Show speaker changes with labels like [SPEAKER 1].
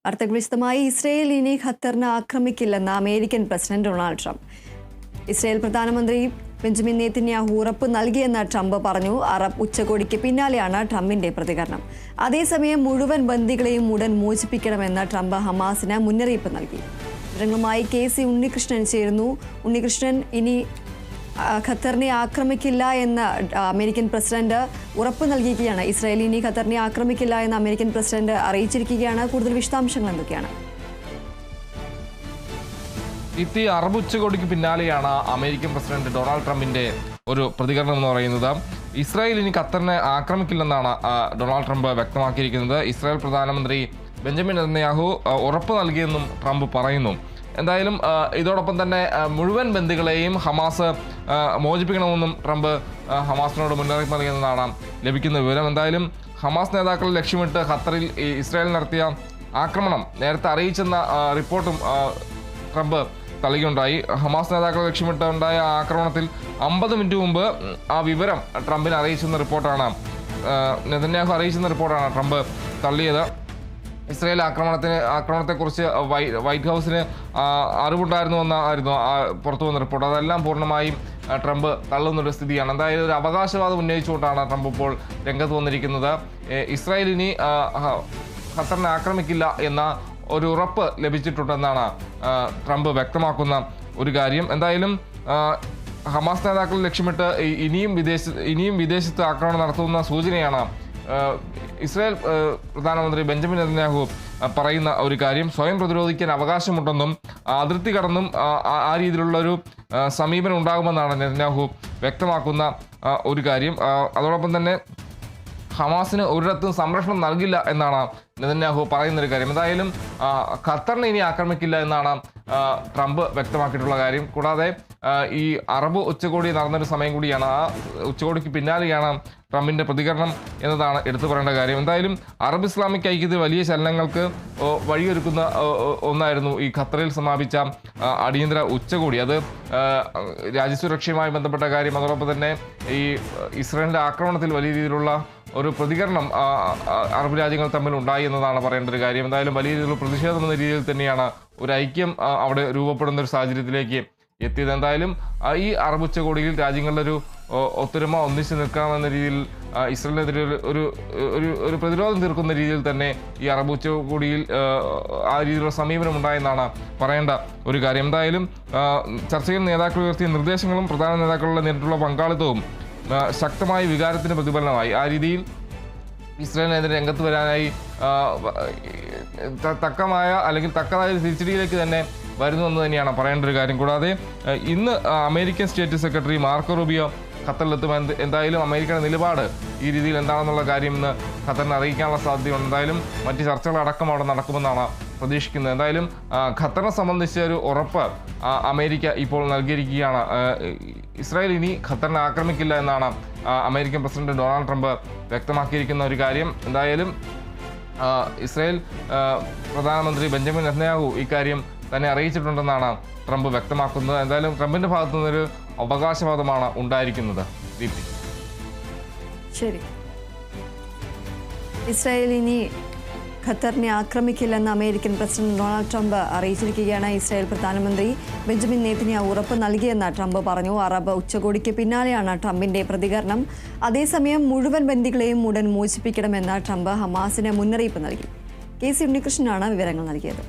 [SPEAKER 1] വാർത്തകൾ വിശദമായി. ഇസ്രയേൽ ഇനി ഖത്തറിനെ ആക്രമിക്കില്ലെന്ന് American president Donald Trump. Israel പ്രധാനമന്ത്രി ബെഞ്ചമിൻ നെതന്യാഹു ഉറപ്പ് നൽകിയെന്ന് ട്രംപ് പറഞ്ഞു. അറബ് ഉച്ചകോടിക്ക് പിന്നാലെയാണ് ട്രംപിന്റെ പ്രതികരണം. അതേസമയം മുഴുവൻ ബന്ദികളെയും ഉടൻ മോചിപ്പിക്കണമെന്ന് ട്രംപ് ഹമാസിന് മുന്നറിയിപ്പ് നൽകി. വിവരങ്ങളുമായി KC ഉണ്ണികൃഷ്ണൻ ചേരുന്നു. ഉണ്ണികൃഷ്ണൻ, ഇനി ഖത്തറിനെ ആക്രമിക്കില്ല എന്ന് അമേരിക്കൻ പ്രസിഡന്റ് ഉറപ്പ് നൽകിയിരിക്കുകയാണ്. ഇസ്രായേൽ ഇനി ഖത്തറിനെ ആക്രമിക്കില്ല എന്ന് അമേരിക്കൻ പ്രസിഡന്റ് അറിയിച്ചിരിക്കുകയാണ്. കൂടുതൽ വിശദാംശങ്ങൾ എന്തൊക്കെയാണ്?
[SPEAKER 2] അറബ് ഉച്ചകോടിക്ക് പിന്നാലെയാണ് അമേരിക്കൻ പ്രസിഡന്റ് ഡൊണാൾഡ് ട്രംപിന്റെ ഒരു പ്രതികരണം എന്ന് പറയുന്നത്. ഇസ്രായേൽ ഇനി ഖത്തറിനെ ആക്രമിക്കില്ലെന്നാണ് ഡൊണാൾഡ് ട്രംപ് വ്യക്തമാക്കിയിരിക്കുന്നത്. ഇസ്രായേൽ പ്രധാനമന്ത്രി ബെഞ്ചമിൻ നെതന്യാഹു ഉറപ്പ് നൽകിയെന്നും ട്രംപ് പറയുന്നു. എന്തായാലും ഇതോടൊപ്പം തന്നെ മുഴുവൻ ബന്ദികളെയും ഹമാസ് മോചിപ്പിക്കണമെന്നും ട്രംപ് ഹമാസിനോട് മുന്നറിയിപ്പ് നൽകിയെന്നാണ് ലഭിക്കുന്ന വിവരം. എന്തായാലും ഹമാസ് നേതാക്കളെ ലക്ഷ്യമിട്ട് ഖത്തറിൽ ഇസ്രായേൽ നടത്തിയ ആക്രമണം നേരത്തെ അറിയിച്ചെന്ന റിപ്പോർട്ടും ട്രംപ് തള്ളുകയുണ്ടായി. ഹമാസ് നേതാക്കളെ ലക്ഷ്യമിട്ട് ഉണ്ടായ ആക്രമണത്തിൽ 50 മിനിറ്റ് മുമ്പ് ആ വിവരം ട്രംപിനെ അറിയിച്ചെന്ന റിപ്പോർട്ടാണ് നെതന്യാഹു അറിയിച്ചെന്ന റിപ്പോർട്ടാണ് ട്രംപ് തള്ളിയത്. ഇസ്രായേൽ ആക്രമണത്തെക്കുറിച്ച് വൈറ്റ് ഹൗസിന് അറിവുണ്ടായിരുന്നുവെന്നായിരുന്നു പുറത്തു വന്ന റിപ്പോർട്ട്. അതെല്ലാം പൂർണ്ണമായും ട്രംപ് തള്ളുന്നൊരു സ്ഥിതിയാണ്. എന്തായാലും ഒരു അവകാശവാദം ഉന്നയിച്ചുകൊണ്ടാണ് ട്രംപ് ഇപ്പോൾ രംഗത്ത് വന്നിരിക്കുന്നത്. ഇസ്രായേൽ ഇനി ഖത്തറിനെ ആക്രമിക്കില്ല എന്ന ഒരു ഉറപ്പ് ലഭിച്ചിട്ടുണ്ടെന്നാണ് ട്രംപ് വ്യക്തമാക്കുന്ന ഒരു കാര്യം. എന്തായാലും ഹമാസ് നേതാക്കളെ ലക്ഷ്യമിട്ട് ഇനിയും വിദേശത്ത് ആക്രമണം നടത്തുന്ന സൂചനയാണ് ഇസ്രായേൽ പ്രധാനമന്ത്രി ബെഞ്ചമിൻ നെതന്യാഹു പറയുന്ന ഒരു കാര്യം. സ്വയം പ്രതിരോധിക്കാൻ അവകാശമുണ്ടെന്നും അതിർത്തി കടന്നും ആ രീതിയിലുള്ളൊരു സമീപനം ഉണ്ടാകുമെന്നാണ് നെതന്യാഹു വ്യക്തമാക്കുന്ന ഒരു കാര്യം. അതോടൊപ്പം തന്നെ ഹമാസിന് ഒരിടത്തും സംരക്ഷണം നൽകില്ല എന്നാണ് നെതന്യാഹു പറയുന്നൊരു കാര്യം. എന്തായാലും ഖത്തറിനെ ഇനി ആക്രമിക്കില്ല എന്നാണ് ട്രംപ് വ്യക്തമാക്കിയിട്ടുള്ള കാര്യം. കൂടാതെ ഈ അറബ് ഉച്ചകോടി നടന്നൊരു സമയം കൂടിയാണ്. ആ ഉച്ചകോടിക്ക് പിന്നാലെയാണ് ട്രംപിന്റെ പ്രതികരണം എന്നതാണ് എടുത്തു പറയേണ്ട കാര്യം. എന്തായാലും അറബ് ഇസ്ലാമിക് ഐക്യത്തിൽ വലിയ ചലനങ്ങൾക്ക് വഴിയൊരുക്കുന്ന ഒന്നായിരുന്നു ഈ ഖത്തറിൽ സമാപിച്ച അടിയന്തര ഉച്ചകോടി. അത് രാജ്യസുരക്ഷയുമായി ബന്ധപ്പെട്ട കാര്യം, അതോടൊപ്പം തന്നെ ഈ ഇസ്രായേലിന്റെ ആക്രമണത്തിൽ വലിയ രീതിയിലുള്ള ഒരു പ്രതികരണം അറബ് രാജ്യങ്ങൾ തമ്മിൽ ഉണ്ടായി എന്നതാണ് പറയേണ്ട ഒരു കാര്യം. എന്തായാലും വലിയ രീതിയിലുള്ള പ്രതിഷേധം എന്ന രീതിയിൽ തന്നെയാണ് ഒരു ഐക്യം അവിടെ രൂപപ്പെടുന്ന ഒരു സാഹചര്യത്തിലേക്ക് എത്തിയത്. എന്തായാലും ഈ അറബ് ഉച്ചകോടിയിൽ രാജ്യങ്ങളുടെ ഒരു ഒത്തൊരുമ ഒന്നിച്ച് നിൽക്കാമെന്ന രീതിയിൽ ഇസ്രായേലിനെതിരെ ഒരു പ്രതിരോധം തീർക്കുന്ന രീതിയിൽ തന്നെ ഈ അറബ് ഉച്ചകോടിയിൽ ആ രീതിയിലുള്ള സമീപനം ഉണ്ടായെന്നാണ് പറയേണ്ട ഒരു കാര്യം. എന്തായാലും ചർച്ചയിൽ നേതാക്കൾ ഉയർത്തിയ നിർദ്ദേശങ്ങളും പ്രധാന നേതാക്കളുടെ നേരിട്ടുള്ള പങ്കാളിത്തവും ശക്തമായ വികാരത്തിന് പ്രതിഫലനമായി. ആ രീതിയിൽ ഇസ്രായേലിനെതിരെ രംഗത്ത് വരാനായി തക്കതായ തിരിച്ചടിയിലേക്ക് തന്നെ വരുന്നുവെന്ന് തന്നെയാണ് പറയേണ്ട ഒരു കാര്യം. കൂടാതെ ഇന്ന് American state secretary Marco Rubio ഖത്തറിലെത്തും. എന്തായാലും അമേരിക്കയുടെ നിലപാട് ഈ രീതിയിൽ എന്താണെന്നുള്ള കാര്യം ഇന്ന് ഖത്തറിനെ അറിയിക്കാനുള്ള സാധ്യതയുണ്ട്. എന്തായാലും മറ്റ് ചർച്ചകളടക്കം അവിടെ നടക്കുമെന്നാണ് പ്രതീക്ഷിക്കുന്നത്. എന്തായാലും ഖത്തറിനെ സംബന്ധിച്ച ഒരു ഉറപ്പ് അമേരിക്ക ഇപ്പോൾ നൽകിയിരിക്കുകയാണ്. ഇസ്രായേൽ ഇനി ഖത്തറിനെ ആക്രമിക്കില്ല എന്നാണ് അമേരിക്കൻ പ്രസിഡന്റ് ഡൊണാൾഡ് ട്രംപ് വ്യക്തമാക്കിയിരിക്കുന്ന ഒരു കാര്യം. എന്തായാലും ഇസ്രായേൽ പ്രധാനമന്ത്രി ബെഞ്ചമിൻ നെതന്യാഹു ഇക്കാര്യം തന്നെ അറിയിച്ചിട്ടുണ്ടെന്നാണ് ട്രംപ് വ്യക്തമാക്കുന്നത്. എന്തായാലും ട്രംപിന്റെ ഭാഗത്തു നിന്നൊരു അവകാശവാദമാണ് ഉണ്ടായിരിക്കുന്നത്.
[SPEAKER 1] ശരി, ഇസ്രായേൽ ഇനി ഖത്തറിനെ ആക്രമിക്കില്ലെന്ന് അമേരിക്കൻ പ്രസിഡന്റ് ഡൊണാൾഡ് ട്രംപ് അറിയിച്ചിരിക്കുകയാണ്. ഇസ്രായേൽ പ്രധാനമന്ത്രി ബെഞ്ചമിൻ നെതന്യാഹു ഉറപ്പ് നൽകിയെന്ന് ട്രംപ് പറഞ്ഞു. അറബ് ഉച്ചകോടിക്ക് പിന്നാലെയാണ് ട്രംപിന്റെ പ്രതികരണം. അതേസമയം മുഴുവൻ ബന്ദികളെയും ഉടൻ മോചിപ്പിക്കണമെന്ന് ട്രംപ് ഹമാസിന് മുന്നറിയിപ്പ് നൽകി. KC ഉണ്ണികൃഷ്ണനാണ് വിവരങ്ങൾ നൽകിയത്.